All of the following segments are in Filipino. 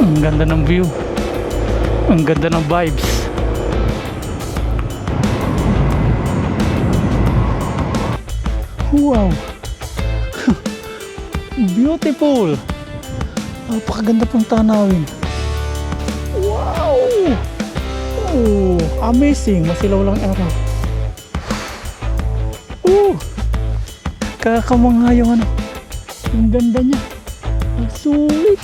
Ang ganda ng view. Ang ganda ng vibes. Wow. Beautiful. Napakaganda pong tanawin. Wow. Oh, amazing. Masilaw lang araw. Kakamangha yung ano. Ang ganda niya. Ang sulit.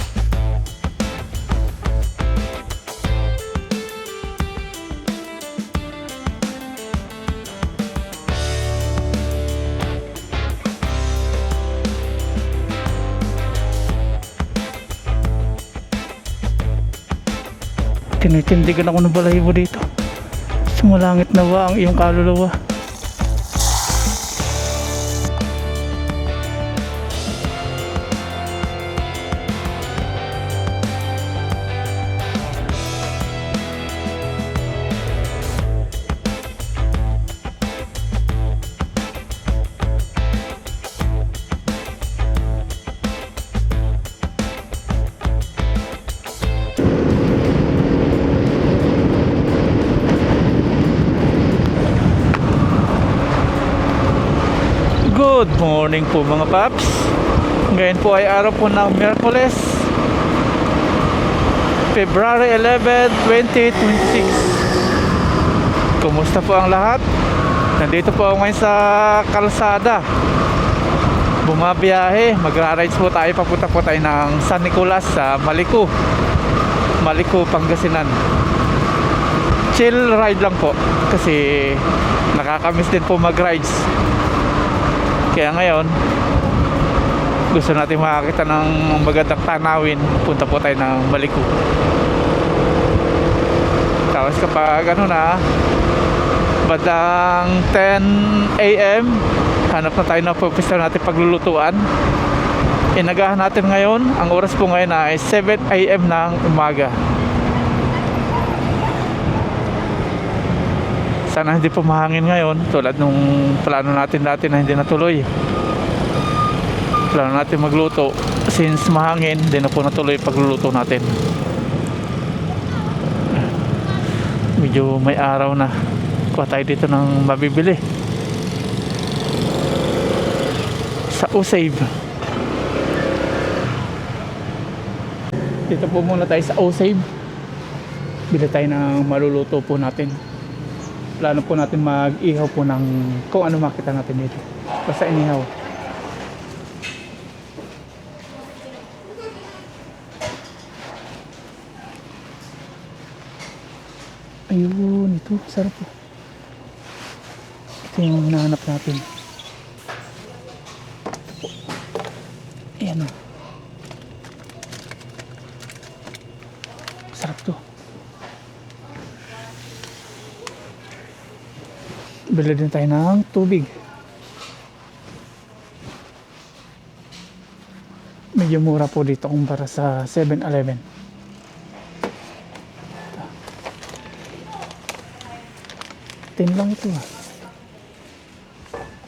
Tinitindigan ako ng balahibo dito. Sumalangit na ba ang iyong kaluluwa? Good morning po mga paps. Ngayon po ay araw po ng Miyerkules, February 11, 2026. Kumusta po ang lahat? Nandito po ako ngayon sa kalsada, bumabiyahe. Magra-rides po tayo, papunta po tayo ng San Nicolas sa Malico, Pangasinan. Chill ride lang po kasi nakakamiss din po mag-rides. Kaya ngayon, gusto natin makakita ng magandang tanawin. Punta po tayo ng Malico. Tapos kapag ano na, bandang 10 AM, hanap na tayo ng pupista natin paglulutuan. Inagahan natin ngayon. Ang oras po ngayon ay 7 AM ng umaga. Sana hindi po mahangin ngayon tulad nung plano natin dati na hindi natuloy. Plano natin magluto, since mahangin, hindi na po natuloy pagluluto natin. Medyo may araw na. Kuha tayo dito ng mabibili sa O-Save. Dito po muna tayo sa O-Save. Bili tayo ng maluluto po natin. Plano po natin mag-ihaw po ng kung ano makita natin dito. Basta inihaw. Ayun, ito. Sarap po. Ito yung hinahanap natin. Ayan o. Sarap to. Bili din tayo ng tubig. Medyo mura po dito kumpara sa 7-Eleven. Tin lang ito ah.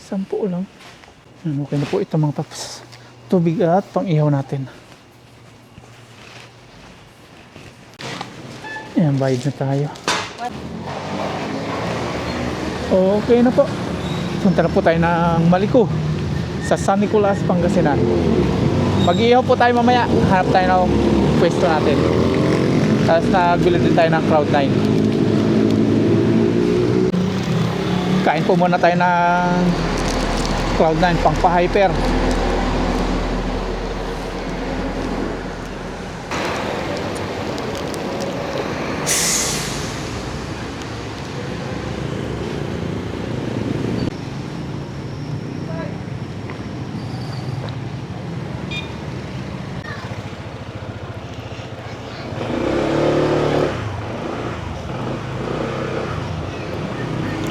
10 lang. Okay na po ito mga paps. Tubig at pang ihaw natin. Ayan, bayad na tayo. Okay na po. Punta na po tayo ng Malico sa San Nicolas, Pangasinan. Mag-ihaw po tayo mamaya. Hanap tayo ng pwesto natin. Tapos nagbili din tayo ng Cloud9. Kain po muna tayo ng Cloud9 pang pa-hyper.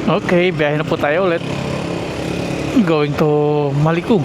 Okay, biyahe na po tayo ulit. Going to Malico.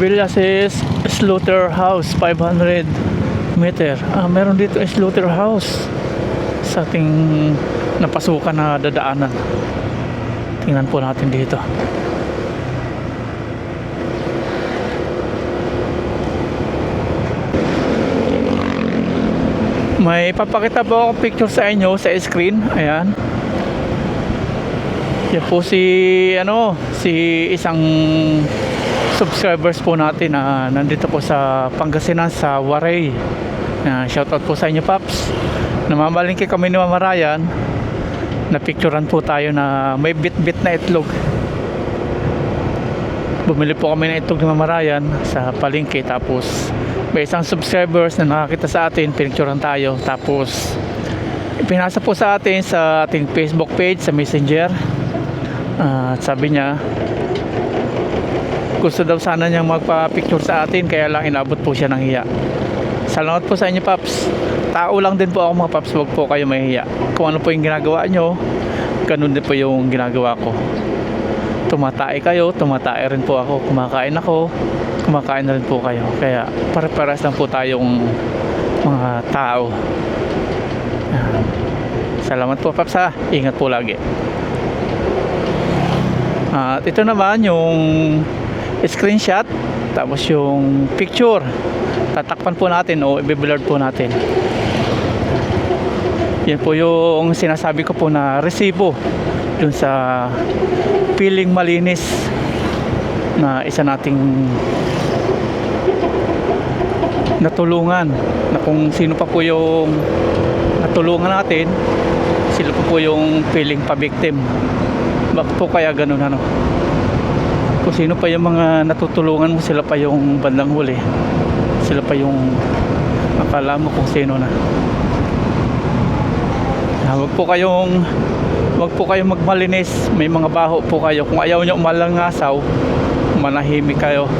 Villas is slaughterhouse 500 meter. Meron dito slaughterhouse sa ating napasukan na dadaanan. Tingnan po natin dito. May papakita po ako picture sa inyo sa screen. Ayan. Yan po si isang subscribers po natin na nandito po sa Pangasinan sa Waray. Shoutout po sa inyo, Paps. Namamalingki kami ni Mama Ryan. Napicturean po tayo na may bit-bit na itlog. Bumili po kami ng itlog ni Mama Ryan sa palengke, tapos may isang subscribers na nakakita sa atin, pinicturean tayo, tapos ipinasa po sa atin sa ating Facebook page sa Messenger. At sabi niya gusto daw sana niyang magpa-picture sa atin, kaya lang inabot po siya ng hiya. Salamat po sa inyo, Paps. Tao lang din po ako, mga Paps. Huwag po kayo mahihiya. Kung ano po yung ginagawa nyo, ganun din po yung ginagawa ko. Tumatae kayo, tumatae rin po ako. Kumakain ako, kumakain na rin po kayo. Kaya pare-pares lang po tayong mga tao. Salamat po, Paps, ha. Ingat po lagi. At ito naman yung screenshot, tapos yung picture. Tatakpan po natin o i-blur po natin. Yan po yung sinasabi ko po na resibo dun sa Piling Malinis na isa nating natulungan, na kung sino pa po yung natulungan natin, sila po yung piling pa-victim. Bakit po kaya ganun, ano? Kung sino pa yung mga natutulungan mo, sila pa yung bandang huli. Sila pa yung akala mo kung sino na. Huwag po kayong magmalinis. May mga baho po kayo. Kung ayaw nyo umalangasaw, manahimik kayo.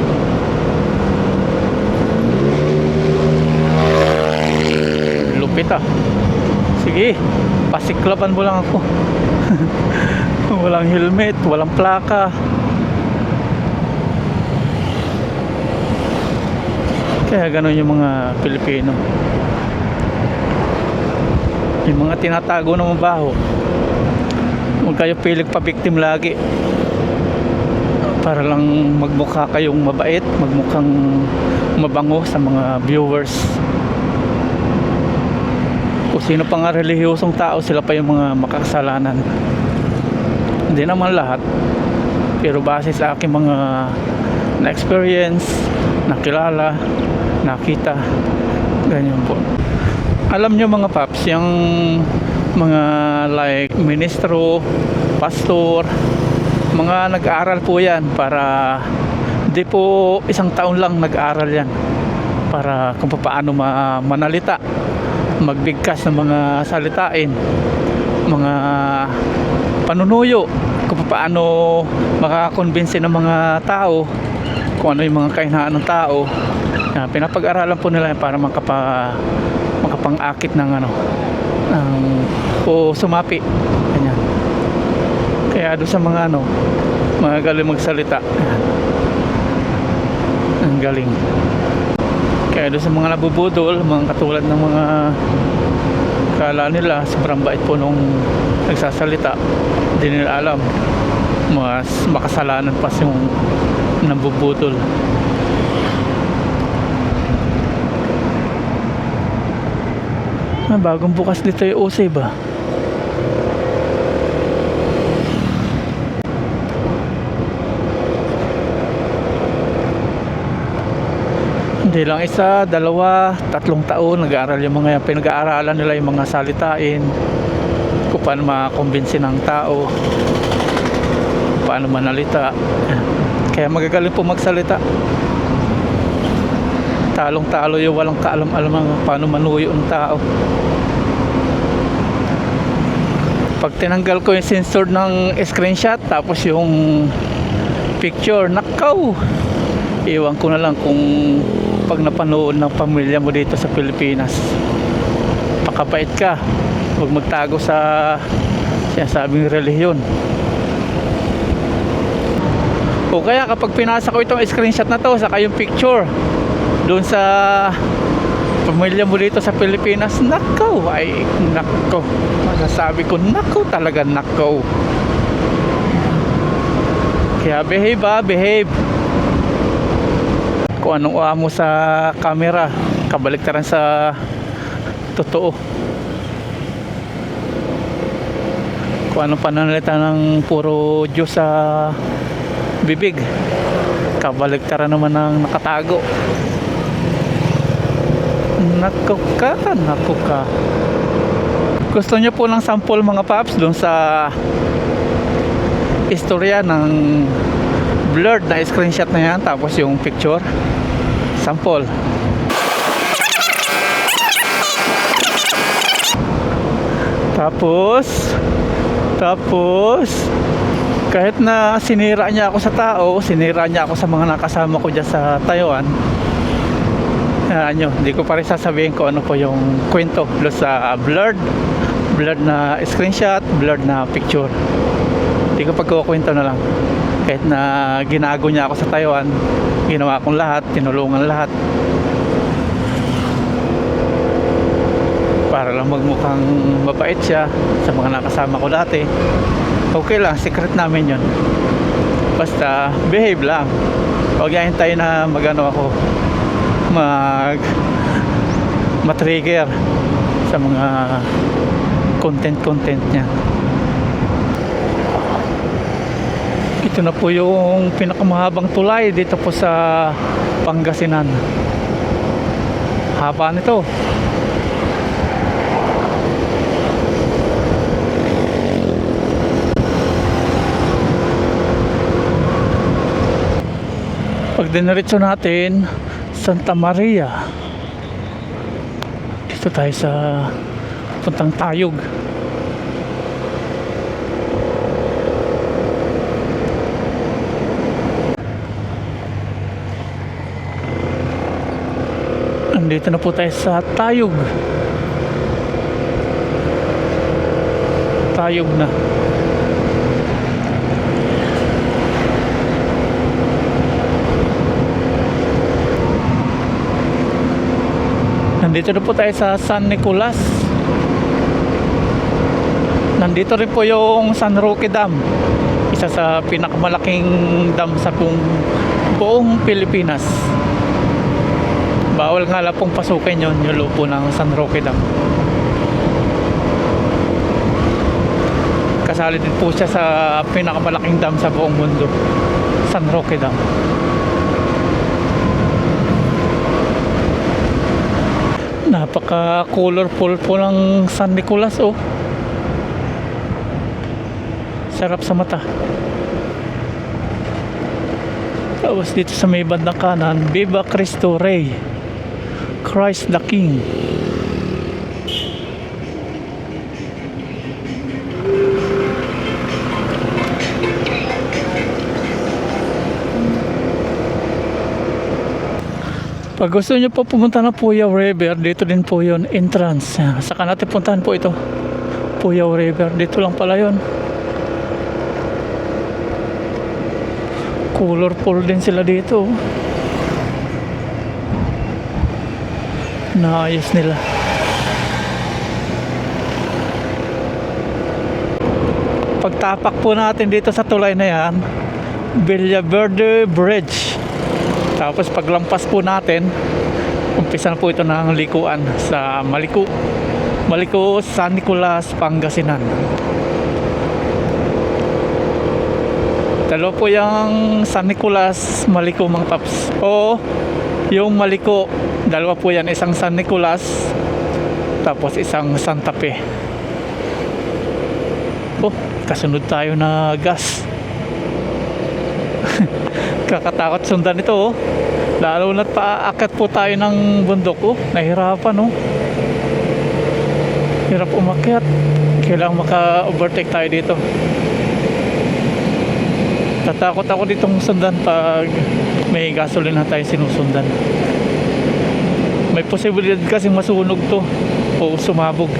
Lupit, ah. Sige, pasiklaban mo lang ako. Walang helmet, walang plaka. Kaya ganun yung mga Pilipino. Yung mga tinatago ng mabaho, huwag kayo pilig pa-victim lagi para lang magmukha kayong mabait, magmukhang mabango sa mga viewers. Kung sino pa nga relihiyosong tao, sila pa yung mga makakasalanan. Hindi naman lahat, pero base sa aking mga na-experience, nakilala, nakita, ganyan po. Alam nyo, mga Paps, yung mga like ministro, pastor, mga nag-aaral po yan para di po isang taon lang nag-aaral yan para kung paano manalita, magbigkas ng mga salitain, mga panunuyo, kung paano makakakonbinsi ng mga tao kung ano yung mga kahinaan ng tao. Pinapag-aralan po nila para makapang-akit ng o sumapi, ganyan. Kaya doon sa mga mga galing magsalita, ang galing. Kaya doon sa mga nabubudol, mga katulad ng mga kala nila sobrang bait po nung nagsasalita, hindi nila alam mas makasalanan pa yung nabubudol. Bagong bukas dito yung Usay ba? Hindi lang isa, dalawa, 3 taon nag-aaral yung mga yan. Pinag-aaralan nila yung mga salitain, kung paano makakumbinsi ng tao, kung paano manalita. Kaya magagaling po magsalita. Talong-talo yung walang kaalam-alam paano manuyo ang tao. Pag tinanggal ko yung sensor ng screenshot, tapos yung picture, nakaw! Iwan ko na lang kung pag napanood ng pamilya mo dito sa Pilipinas. Pakabait ka, huwag magtago sa sinasabing relihiyon. O kaya kapag pinasa ko itong screenshot na to, saka yung picture doon sa pamilya mo dito sa Pilipinas, nakaw, ay nakaw, masasabi ko nakaw talaga, nakaw. Kaya behave behave. Kung anong mo sa camera, kabaliktaran sa totoo. Kung anong pananalita ng puro Diyos sa bibig, kabaligtaran naman ng nakatago. Naku ka. Gusto nyo po ng sample mga paps doon sa istorya ng blurred na screenshot na yan, tapos yung picture sample. Tapos kahit na sinira niya ako sa tao, sinira niya ako sa mga nakasama ko dyan sa Taiwan, hindi ko pa rin sasabihin ko ano po yung kwento sa blurred na screenshot, blurred na picture. Hindi ko pagkukwento na lang. Kahit na ginago niya ako sa Taiwan, ginawa kong lahat, tinulungan lahat para lang magmukhang mabait siya sa mga nakasama ko dati. Okay lang, secret namin yun. Basta behave lang. Huwag hintay na magano ako, matrigger sa mga content niya. Ito na po yung pinakamahabang tulay dito po sa Pangasinan. Haba nito. Pag diniretso natin Santa Maria, dito tayo sa puntang Tayog. Andito na po tayo sa Tayog. Tayog na. Nandito na po tayo sa San Nicolas. Nandito rin po yung San Roque Dam, isa sa pinakamalaking dam sa buong Pilipinas. Bawal nga lang pong pasukin yung lupo ng San Roque Dam. Kasali din po siya sa pinakamalaking dam sa buong mundo, San Roque Dam. Napaka colorful po ng San Nicolas, oh. Sarap sa mata. Tapos dito sa may bandang kanan, Viva Cristo Rey, Christ the King. Pag gusto nyo po pumunta na Puyaw River, dito din po yun, entrance. Saka natin puntahan po ito, Puyaw River. Dito lang pala yun. Colorful din sila dito. Naayos nila. Pagtapak po natin dito sa tulay na yan, Villaverde Bridge. Tapos paglampas po natin, umpisa na po ito ng likuan sa Maliko, San Nicolas, Pangasinan. Dalawa po yung San Nicolas, Maliko mga paps. O yung Maliko, dalawa po yan, isang San Nicolas tapos isang Santa Fe. Oh, kasunod tayo na gas. Kakatakot sundan ito, oh. Lalo na't paakyat po tayo ng bundok, oh. Nahirapan, oh. Hirap umakyat. Kailangan maka-overtake tayo dito. Tatakot ako ditong sundan pag may gasolina tayo sinusundan. May posibilidad kasi masunog to o sumabog.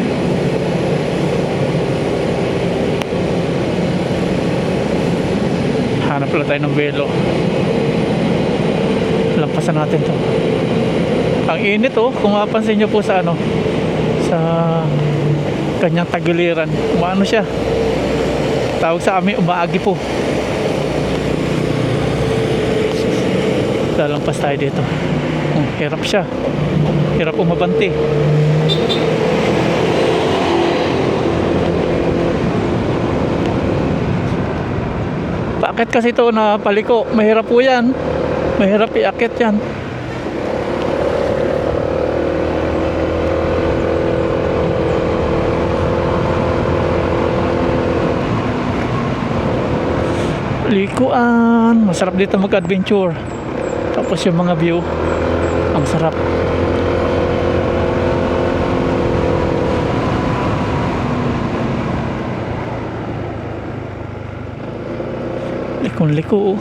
Hanap pala tayo ng belo. Lampasan natin to. Ang init oh, kung mapansin nyo po sa ano, sa kanyang tagiliran, umaano siya, tawag sa amin umaagi po. Lalampas tayo dito. Hirap siya, hirap umabanti. Paakit kasi ito na paliko, mahirap po yan, mahirap iakit yan. Likuan, masarap dito mag-adventure. Tapos yung mga view, ang sarap. Likon-liko.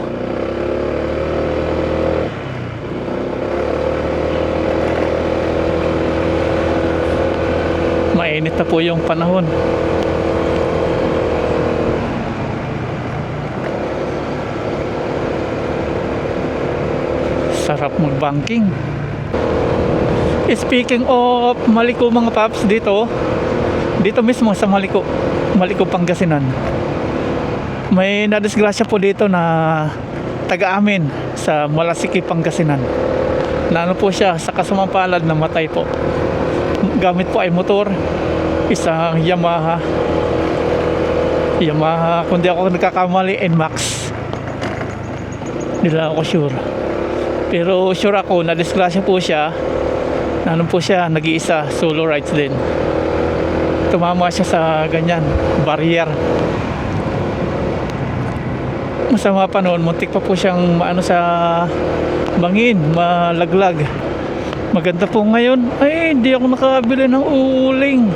Mainit na po yung panahon. Sarap mag-banking. Speaking of Maliko mga paps, dito mismo sa Maliko Pangasinan, may nadisgrasya po dito na taga-amin sa Malasiki, Pangasinan. Nano po siya sa kasamang palad, namatay po. Gamit po ay motor, isang Yamaha, kung di ako nagkakamali, NMAX. Hindi lang ako sure. Pero sure ako, na-disgrasya po siya. Nanon po siya, nag-iisa, solo rides din. Tumama siya sa ganyan, barrier. Masama pa noon, muntik pa po siyang maano sa bangin, malaglag. Maganda po ngayon, ay hindi ako nakabili ng uling.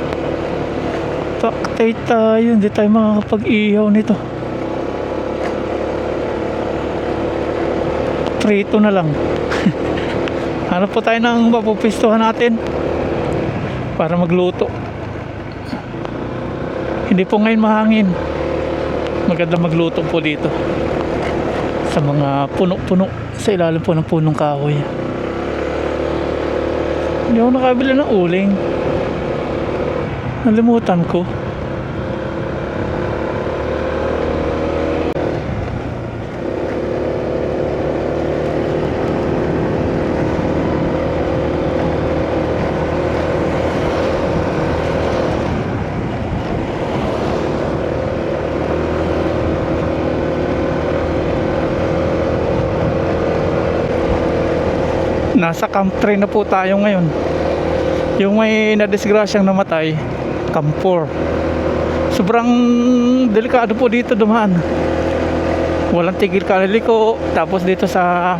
Paktay tayo, hindi tayo makakapag-ihaw nito. Prito na lang. Hanap po tayo ng mapupistuhan natin para magluto. Hindi po ngayon mahangin. Maganda magluto po dito sa mga puno-puno, sa ilalim po ng punong kahoy. Hindi ako nakabili ng uling. Nalimutan ko. Nasa Camp 3 na po tayo ngayon. Yung may nadisgrasyang namatay, Camp 4. Sobrang delikado po dito dumaan. Walang tigil kaliliko. Tapos dito sa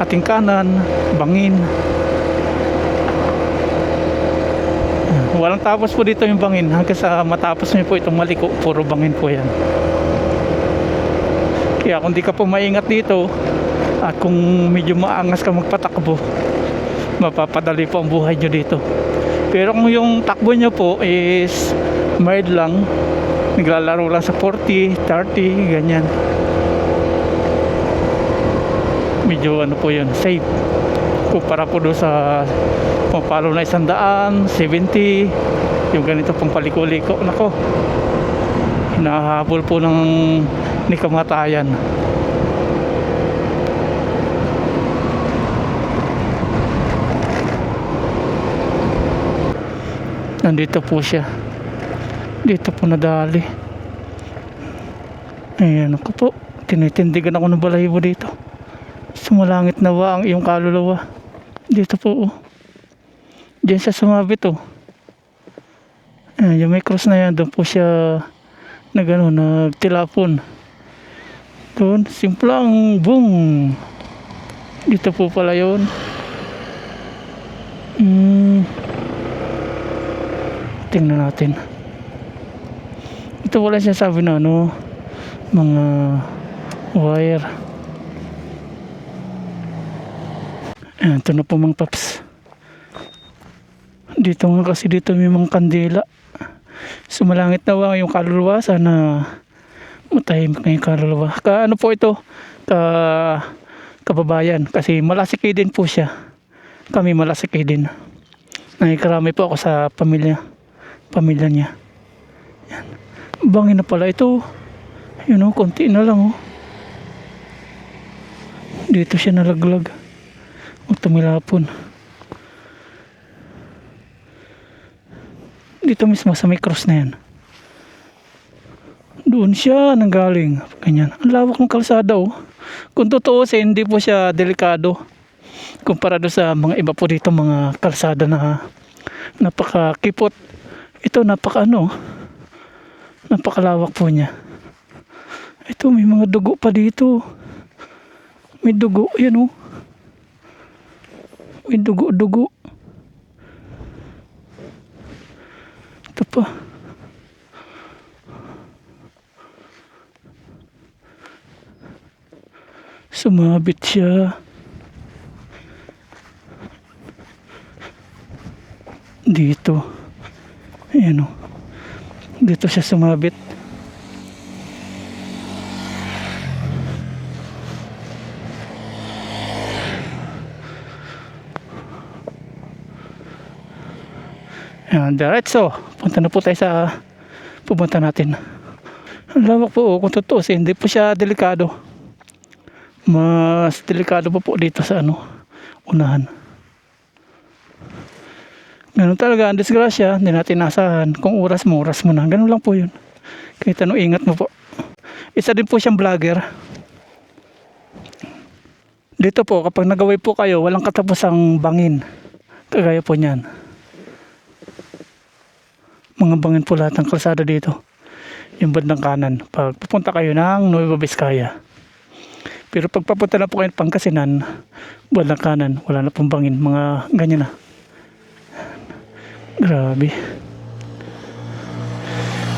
ating kanan, bangin. Walang tapos po dito yung bangin. Hanggang sa matapos nyo po itong maliko, puro bangin po yan. Kaya kung di ka po maingat dito, at kung medyo maangas ka magpatakbo, mapapadali po ang buhay nyo dito. Pero kung yung takbo nyo po is mild lang, naglalaro lang sa 40, 30, ganyan, medyo ano po yun, safe. Kumpara po doon sa pumapalo na 100, 70, yung ganito pong paliko-liko, nako, hinahabol po ng ni kamatayan. Nandito po siya. Dito po nadali. Ayan ako po. Tinitindigan ako ng balahibo dito. Sumalangit na ba ang iyong kaluluwa? Dito po. Diyan siya sumabit oh. Ayan, yung may cross na yan. Doon po siya nagtilapon. Doon. Simplang boom. Dito po pala yun. Tingnan natin. Ito wala siya sabi na ano, mga wire. Ayan, ito na po mga paps. Dito nga kasi dito may mga kandila. Sumalangit na ba yung kaluluwa, sana Matahimik na yung kaluluwa. Ano po ito? Kababayan. Kasi Malasiki din po siya. Kami Malasiki din. Nakikarami po ako sa pamilya niya. Yan. Bangin na pala ito. Yun o, konti na lang o. Dito siya nalaglag. O tumilapon. Dito mismo sa may cross na yan. Doon siya nanggaling. Ganyan. Ang lawak ng kalsada oh. Kung totoo hindi po siya delikado. Kumpara do sa mga iba po dito mga kalsada na napakakipot. Ito napakalawak po niya. Ito may mga dugo pa dito. May dugo. Yan oh. May dugo. Ito pa. Sumabit siya. Dito. Ayan o. Dito siya sumabit. Ayan, diretso. Punta na po tayo sa pupunta natin. Ang lawak po kung totoo hindi po siya delikado. Mas delikado pa po dito sa unahan. Ganun talaga ang disgrasya, hindi natin nasahan. Kung oras mo na. Ganun lang po yun. Kahit ingat mo po. Isa din po siyang vlogger. Dito po, kapag nagaway po kayo, walang katapusang bangin. Kagaya po niyan. Mga bangin po lahat ng kalsada dito. Yung bandang kanan. Pag pupunta kayo ng Nueva Vizcaya. Pero pag papunta na po kayo ng Pangasinan, bandang kanan, wala na pong bangin. Mga ganyan na. Grabe.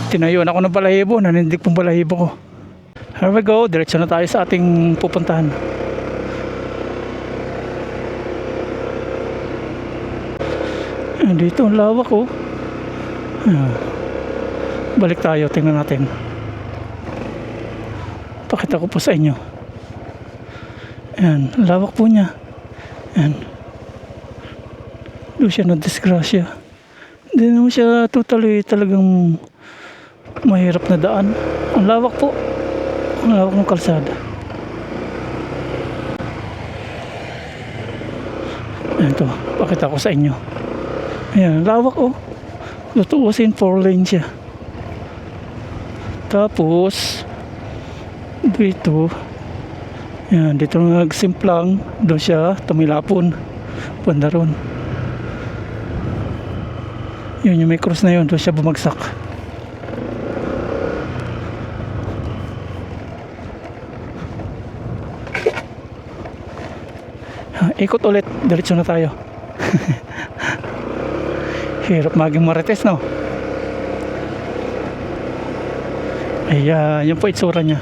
Tinayuan ako ng balahibo. Nanindig pong balahibo ko. Here we go. Diretso na tayo sa ating pupuntahan. Dito ang lawak oh. Balik tayo. Tingnan natin. Pakita ko po sa inyo. Ayan. Lawak po niya. Ayan. Doon siya na disgrasya. Hindi naman siya talagang mahirap na daan. Ang lawak po. Ang lawak ng kalsada. Ayan to. Pakita ko sa inyo. Ayan. Lawak oh. Tutuusin 4 lane siya. Tapos dito. Ayan. Dito nagsimplang. Doon siya tumilapon. Banda ron. Yun yung may cross na yun, doon siya bumagsak. Ikot ulit, diretso na tayo. Hirap maging marites no. Ayan, yun po itsura niya.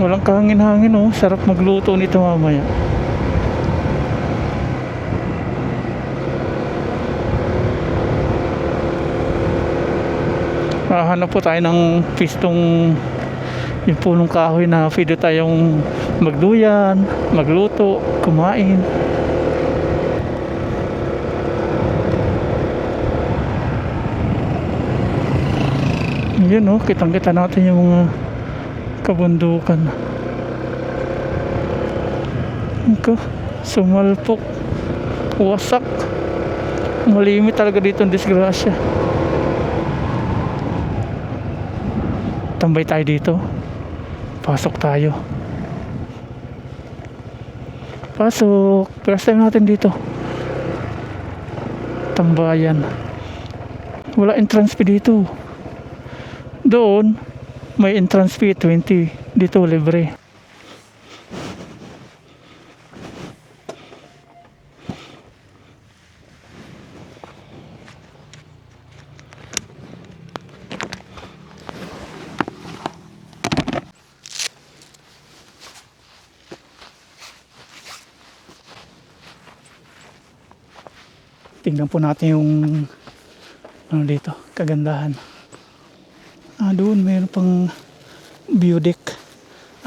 Walang kahangin-hangin oh. Sarap magluto nito mamaya. Hanap po tayo ng pistong yung punong kahoy na pwede tayong magduyan, magluto, kumain. Yun oh, kitang-kita natin yung mga kabundukan. Ito, sumalpok, wasak. Malimit talaga dito ang disgrasya. Tambay tayo dito. Pasok tayo. Pasok. First time natin dito. Tambayan. Wala entrance fee dito. Doon may entrance fee 20. Dito libre. Tingnan po natin yung ano dito, kagandahan. Doon mayroon pang view deck.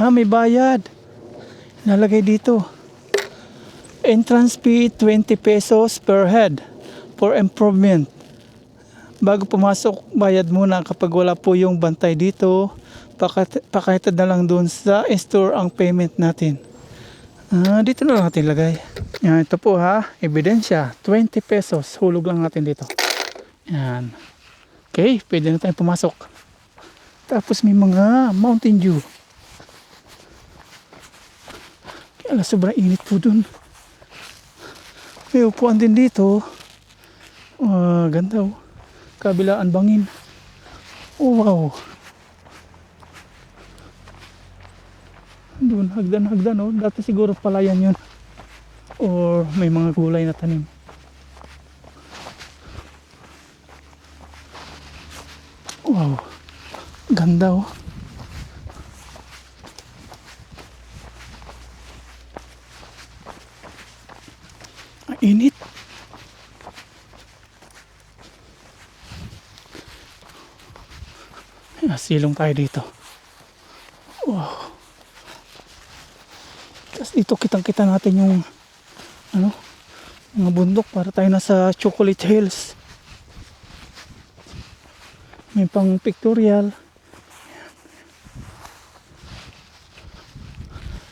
May bayad. Nalagay dito. Entrance fee 20 pesos per head for improvement. Bago pumasok, bayad muna kapag wala po yung bantay dito. Pakitad na lang doon sa store ang payment natin. Dito na lang natin lagay. Yan, ito po ebidensya. 20 pesos. Hulog lang natin dito. Yan. Okay, pwede na tayong pumasok. Tapos may mga Mountain Dew. Kaya sobrang init po dun. May upuan din dito. Ganda oh. Kabilaan bangin. Wow. Doon, hagdan oh. Dati siguro palayan yun. Or may mga gulay na tanim. Wow. Ganda oh. Ang init. Silong tayo dito. Wow. Tapos dito kitang-kita natin yung mga bundok para tayo nasa Chocolate Hills. May pang pictorial.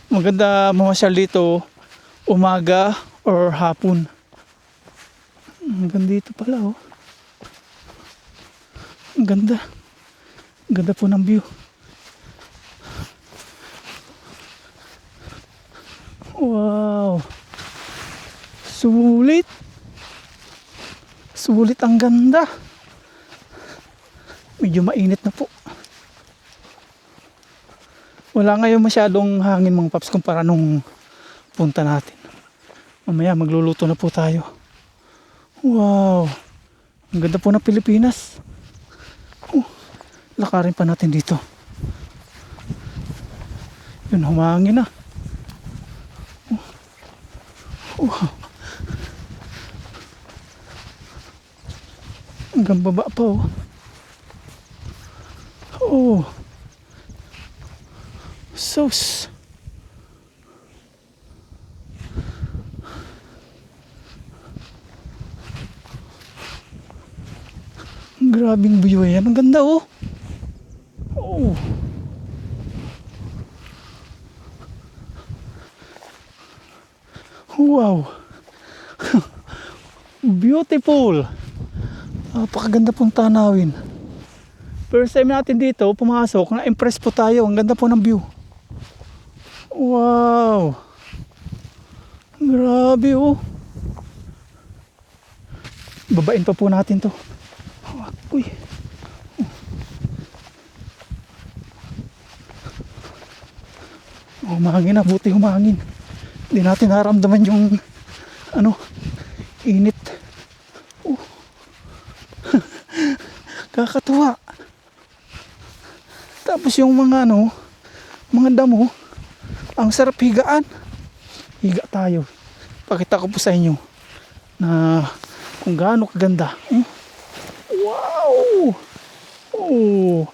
Maganda mamasyal dito umaga or hapon. Hanggang dito pala oh. Ang ganda. Ganda po ng view. Wow. Sulit. Sulit, ang ganda. Medyo mainit na po. Wala ngayon masyadong hangin mga paps kumpara nung punta natin. Mamaya magluluto na po tayo. Wow. Ang ganda po ng Pilipinas. Lakarin pa natin dito. Yun, humangin na. Hanggang baba pa oh. Sus. Grabing view yan. Ang ganda oh. Wow. Beautiful. Napakaganda pong tanawin. First time natin dito pumasok, na-impress po tayo. Ang ganda po ng view. Wow. Grabe oh. Babain pa po natin to. Uy. Humangin na, buti humangin. Hindi natin naramdaman yung init. Kakatuwa. Tapos yung mga mga damo, ang sarap higaan. Higa tayo. Pakita ko po sa inyo na kung gaano kaganda. Wow!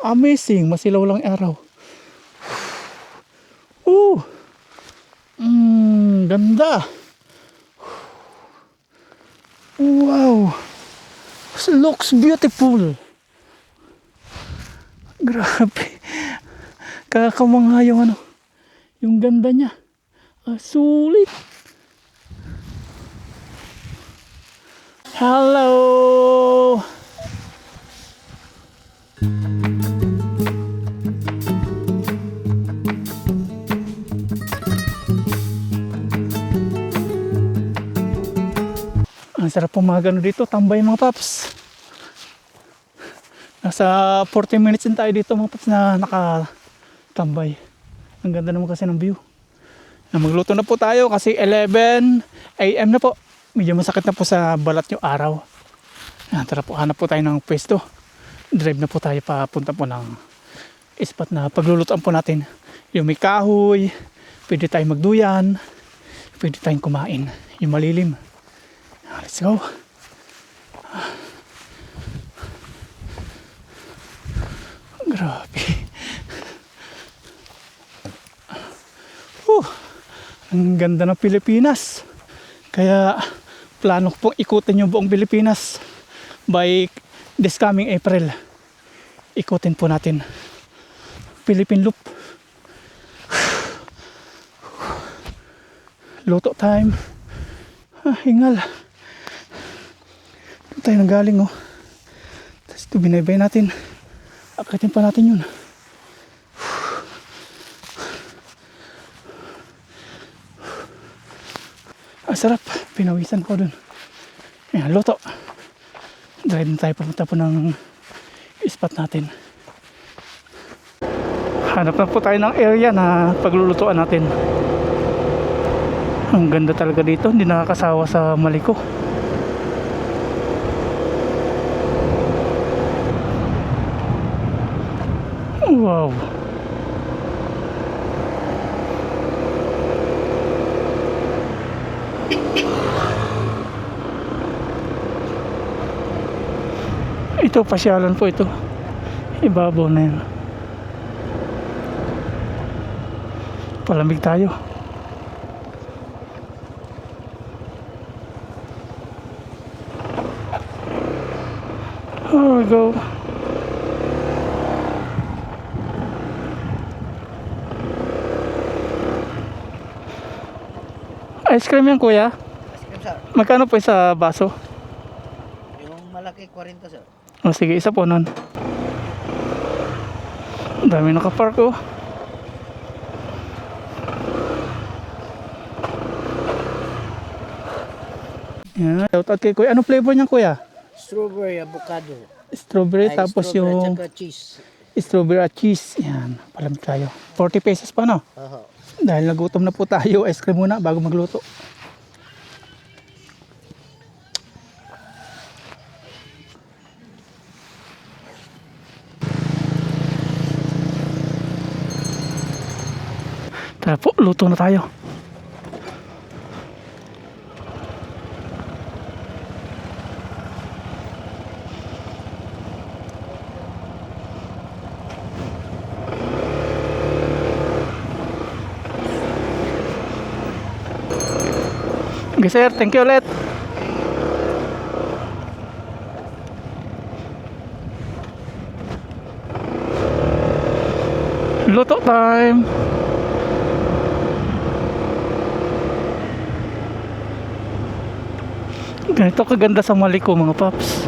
Amazing. Masilaw lang araw. Ganda. Wow. Looks beautiful. Grabe. Kakamangha yung yung ganda niya. Sulit. Hello. Ang sarap pumagano dito, tambay mga paps. Nasa 40 minutes din tayo dito mga paps na nakatambay. Ang ganda naman kasi ng view. Magluto na po tayo kasi 11 AM na po. Medyo masakit na po sa balat yung araw. Tara po, hanap po tayo ng pwesto. Drive na po tayo papunta po ng spot na paglulutoan po natin. Yung may kahoy, pwede tayong magduyan, pwede tayong kumain. Yung malilim. Let's go. Grabe. Ang ganda ng Pilipinas. Kaya plano ko pong ikutin yung buong Pilipinas by this coming April. Ikutin po natin Philippine Loop. Luto time. Hingal. Doon tayo nang galing oh. Tapos ito binaybay natin. Akitin pa natin yun. Sarap, pinawisan ko dun. Ayan, luto. Drive na tayo, papunta po ng spot natin. Hanap na po tayo ng area na paglulutuan natin. Ang ganda talaga dito, hindi nakakasawa sa Maliko. Wow. Ito, pasyalan po ito. Ibabaw na yan. Palamig tayo. Here we go. Ice cream yan, kuya? Ice cream, sir. Magkano po sa baso? Yung malaki, 40, sir. O sige, isa po nun. Ang dami nakapark oh. Yan, shout out kay kuya. Anong flavor niyan, kuya? Strawberry, avocado. Strawberry, Ay, tapos strawberry yung at saka cheese. strawberry at cheese. Yan, palamig tayo. 40 pesos pa, no? Oho. Dahil nagutom na po tayo, ice cream muna bago magluto. Tara po, luto na tayo. Okay sir, thank you ulit. Luto time. Ganito kaganda sa Maliko mga paps.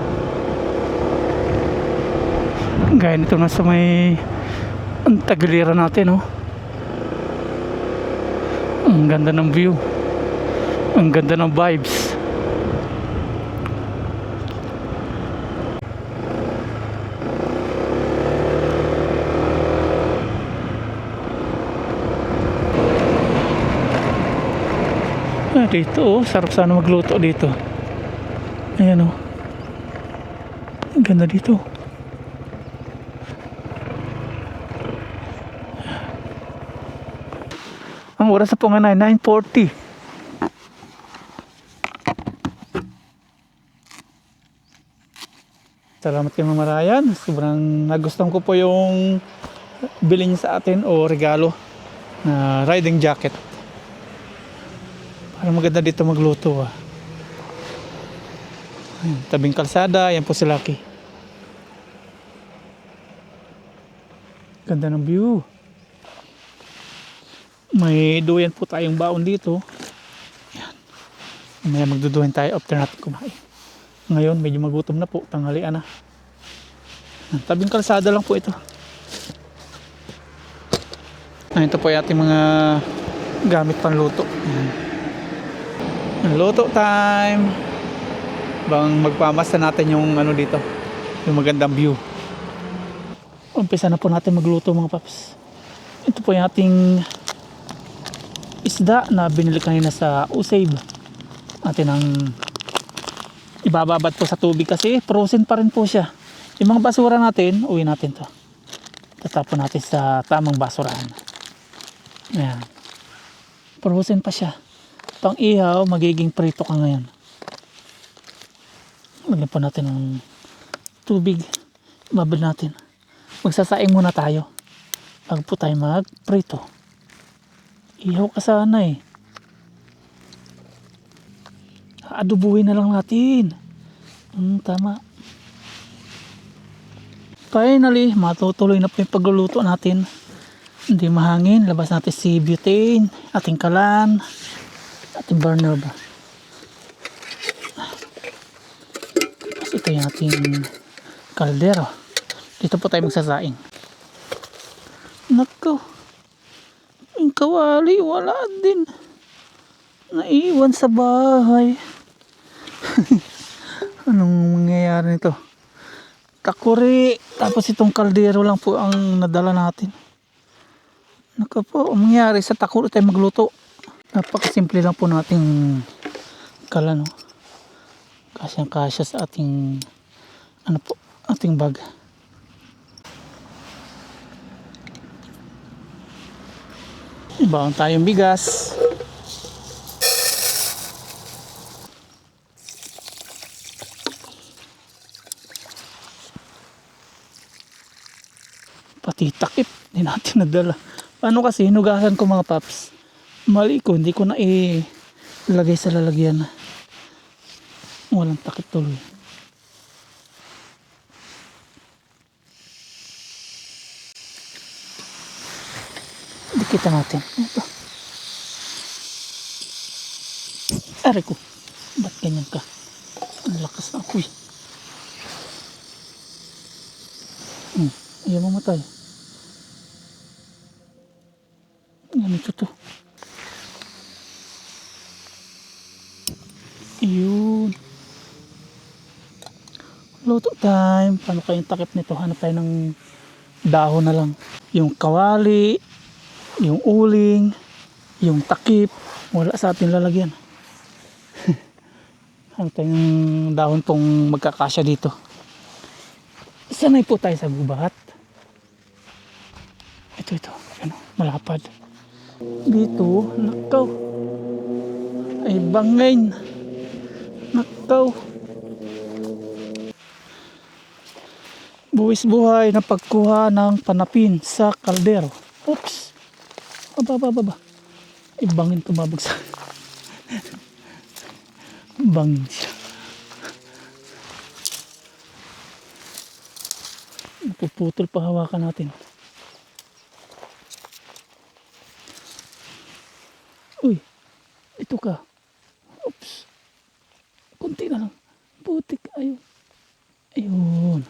Gaya nito na sa may ang tagiliran natin oh. Ang ganda ng view. Ang ganda ng vibes. Dito oh, sarap sana magluto dito. Ayan oh. Ang ganda dito. Ang oras na po nga 9:40. Salamat kay Mama Ryan. Sobrang nagustuhan ko po yung bilhin niya sa atin o regalo na riding jacket. Para maganda dito magluto ah. Ayan, tabing kalsada, yan po si Lucky. Ganda ng view. May duyan po tayong baon dito. Ayan. Mamaya magduduhan tayo after natin kumain. Ngayon medyo magutom na po, tanghalian na. Tabing kalsada lang po ito. Ito po yung ating mga gamit panluto. Luto time. Bang magpamasa natin yung ano dito, yung magandang view. Umpisa na po natin magluto mga paps. Ito po yung ating isda na binili kanina sa Usave. Atin ang ibababad po sa tubig kasi frozen pa rin po siya. Yung mga basura natin, uwi natin to. Tatapon natin sa tamang basurahan. Ayan. Frozen pa siya. Pang ihaw, magiging prito ka ngayon. Lagyan po natin ng tubig. Babad natin. Magsasaing muna tayo. Bago po tayo magprito. Ihaw ka sana eh. Adobuhin na lang natin. Tama. Finally, matutuloy na po yung pagluluto natin. Hindi mahangin. Labas natin si butane, ating kalan, ating burner ba. Tapos ito yung ating kaldero. Dito po tayo magsasaing. Nako. Yung kawali, wala din. Naiwan sa bahay. Anong mangyayari nito? Takuri. Tapos itong kaldero lang po ang nadala natin. Naka po, ang mangyayari sa takuri tayo magluto. Napakasimple lang po nating kala, no? Kasyang kasya sa ating ano po, ating bag. Ibaon tayong bigas. Pati takip, hindi natin nadala. Paano kasi hinugasan ko mga paps? Mali ko, hindi ko na ilagay sa lalagyan. Walang takip tuloy. Dikita natin. Ito. Aray ko. Ba't ganyan ka? Ang lakas na apoy. Ayaw mamatay. Ganito to. Ayun. Luto time. Paano kayong takip nito? Hanap tayo ng dahon na lang. Yung kawali, yung uling, yung takip, wala sa ating lalagyan. Hanap tayo ng dahon pong magkakasya dito. Sanay po tayo sa gubat. Ito. Ano, malapad. Dito, nakaw. Ay bangain. Nakaw. Buwis buhay na pagkuha ng panapin sa kaldero. Oops. Aba. Ibangin tumabagsak. Bangin siya. Napuputol pa hawakan natin. Uy, ito ka. Oops. Kunti na lang. Putik. Ayun.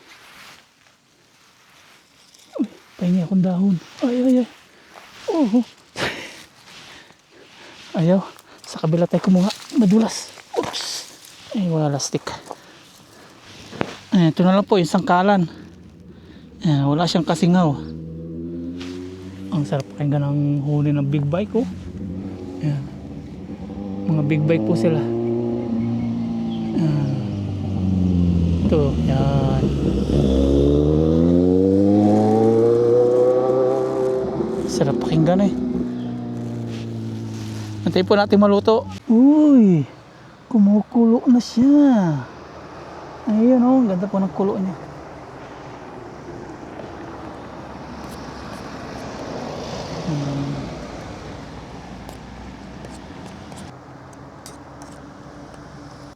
Uy, pahingi akong dahon. Ay. Oh. Ayaw. Sa kabila tayo kumuha. Madulas. Oops. Ay, wala lastik. Ito na lang po yung sangkalan. Wala siyang kasingaw. Ang sarap pakinggan ng huli ng big bike, oh. Ayan. Mga big bike po sila. Ito, yan. Sarap pakinggan eh. Antayin po natin maluto. Uy, kumukulo na siya. Ayun, oh, ganda po ng kulo niya.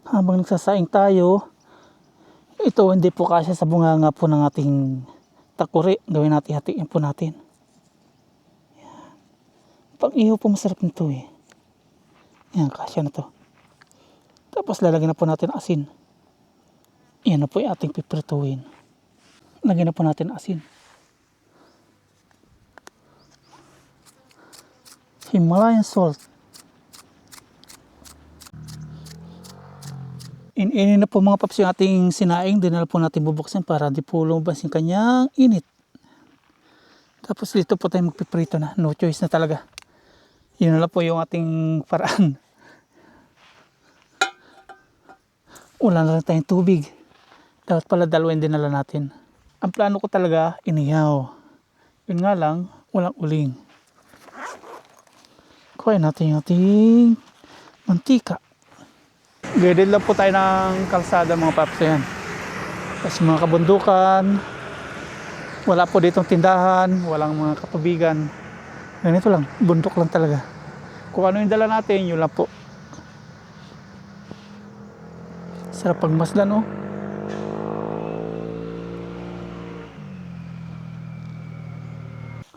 Habang nagsasaing tayo, ito hindi po kasya sa bunganga po ng ating takuri. Gawin natin, hatiin po natin. Yan. Pag ihaw po masarap nito eh. Yan, kasya na to. Tapos lalagyan na po natin asin. Yan na po yung ating piprituin. Lagyan na po natin asin. Himalayan salt. Ininin na po mga paps yung ating sinaing. Dinala po natin bubuksan para di po lumabas yung kanyang init. Tapos dito po tayo magpiprito na. No choice na talaga. Yun na po yung ating paraan. Wala na rin tayong tubig. Dapat pala dalawin dinala natin. Ang plano ko talaga, inihaw. Yun nga lang, walang uling. Kuhain natin yung ating mantika. Gilid lang po tayo ng kalsada mga paps. Yan. Tapos mga kabundukan. Wala po ditong tindahan. Walang mga katubigan. Ganito lang. Bundok lang talaga. Kung ano yung dala natin, yun lang po. Sarap pagmasdan, oh.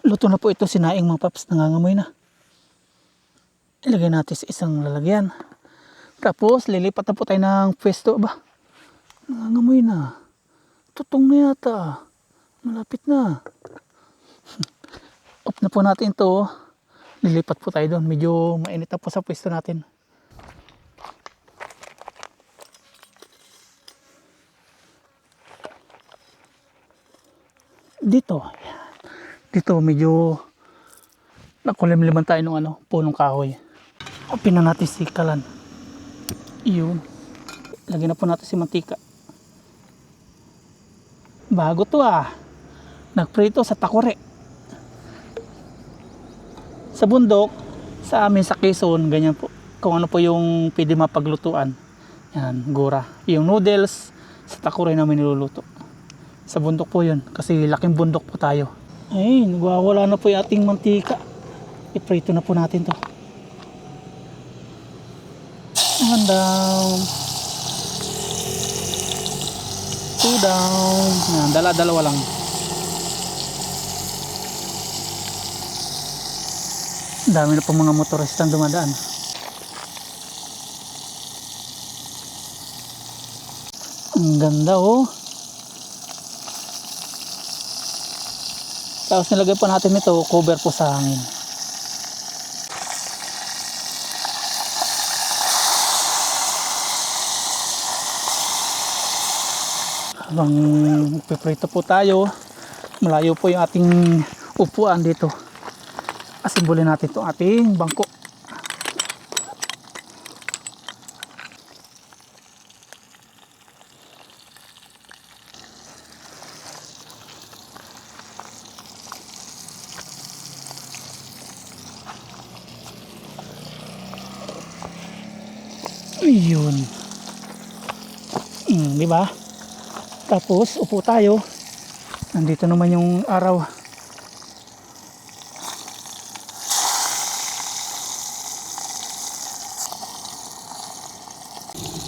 Luto na po ito sinaing mga paps. Nangangamoy na. Ilagay natin sa isang lalagyan. Tapos lilipat na po tayo ng pwesto. Ba? Nangangamoy na. Tutong na yata. Malapit na. Off na po natin ito. Lilipat po tayo doon. Medyo mainit na po sa pwesto natin. Dito medyo nakulimliman tayo ng punong kahoy. Open na natin si kalan. Iyon. Lagyan na po natin si mantika. Bago to Nagprito sa takore. Sa bundok, sa amin sa Quezon, ganyan po. Kung ano po yung pwede mapaglutuan. Yan, gura. Yung noodles, sa takore namin niluluto. Sa bundok po yun. Kasi laking bundok po tayo. Ay, nagwawala na po yung ating mantika. Iprito na po natin to. One down. Two down. Yan, dalawa lang. Dami na po mga motoristang dumadaan. Ang ganda, oh. Tapos nilagay po natin ito, cover po sa hangin. Habang piprito po tayo, malayo po yung ating upuan dito. Asimbulin natin itong ating bangko. Yun. Di ba? Tapos upo tayo. Nandito naman yung araw.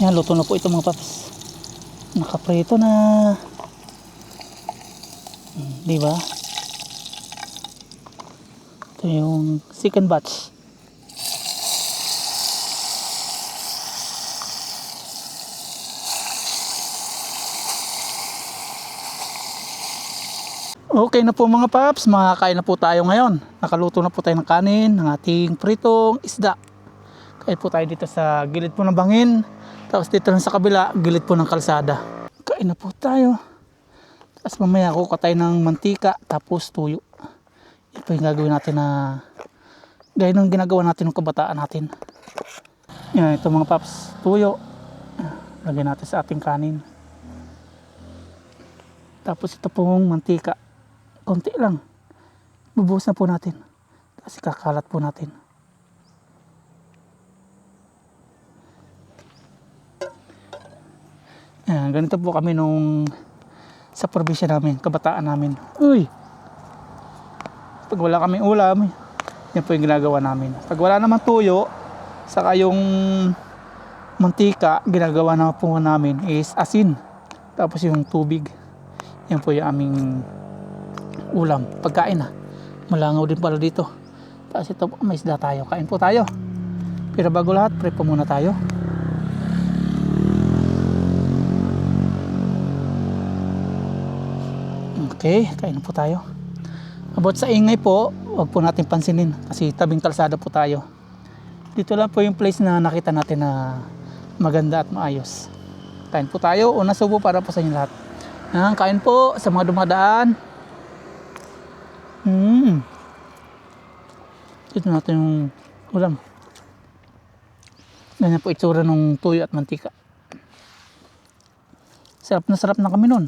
Yan, luto na po ito mga paps. Nakaprito na. Di ba? Ito yung second batch. Okay na po mga paps, makakain na po tayo ngayon. Nakaluto na po tayo ng kanin, ng ating pritong isda. Kain po tayo dito sa gilid po ng bangin. Tapos dito lang sa kabila, gilid po ng kalsada. Kain na po tayo. Tapos mamaya kukuha tayo ng mantika, tapos tuyo. Ito yung gagawin natin na gaya ng ginagawa natin ng kabataan natin. Yan, ito mga paps, tuyo. Lagyan natin sa ating kanin. Tapos ito pong mantika. Konti lang. Bubuhos na po natin. Kasi kakalat po natin. Ayan, ganito po kami nung sa probinsya namin, kabataan namin. Uy! Pag wala kaming ulam, yan po yung ginagawa namin. Pag wala naman tuyo, saka yung mantika, ginagawa naman po namin is asin. Tapos yung tubig. Yan po yung aming ulam, pagkain malangaw din pala dito. Tapos ito po, may isda tayo, kain po tayo. Pero bago lahat, prep po muna tayo. Okay, kain po tayo. About sa ingay po, wag po natin pansinin kasi tabing kalsada po tayo. Dito lang po yung place na nakita natin na maganda at maayos. Kain po tayo, una subo para po sa inyo lahat. Kain po sa mga dumadaan. Ito natin yung ulam. Ganyan po itsura ng tuyo at mantika. Sarap na kami nun.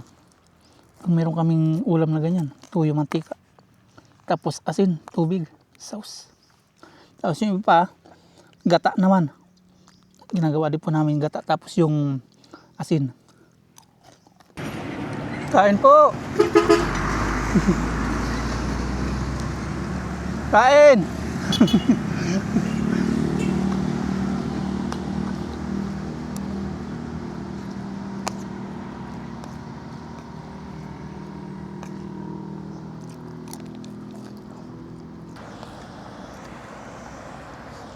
Kung meron kaming ulam na ganyan, tuyo, mantika. Tapos asin, tubig, sauce. Tapos yung iba pa, gata naman. ginagawa din po namin gata. Tapos yung asin. Kain po! Kain!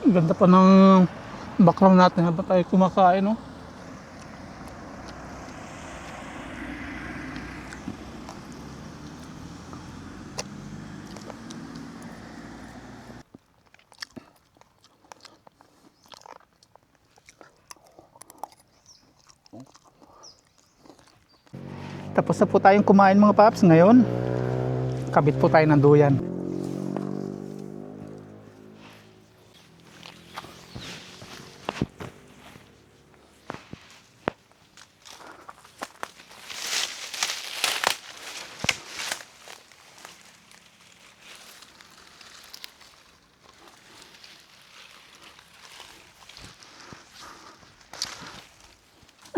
Ang ganda pa ng background natin habang tayo kumakain, no? Tapos na po tayong kumain mga paps. Ngayon, kabit po tayo ng duyan.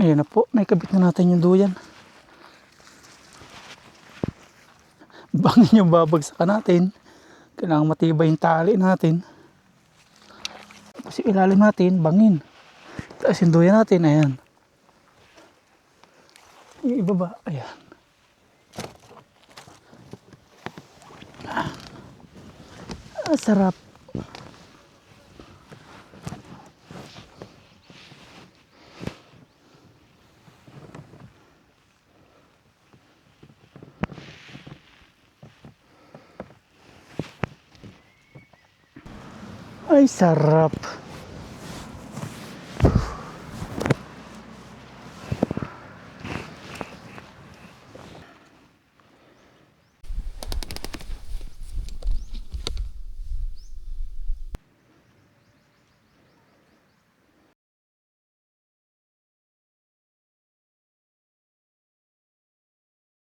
Ayan na po, naikabit na natin yung duyan. Bangin yung babagsakan natin. Kailangan matibay yung tali natin. Kasi ilalim natin, bangin. Tapos yung duyan natin, ayan. Yung iba ba? Ayan. Sarap. Ay, sarap.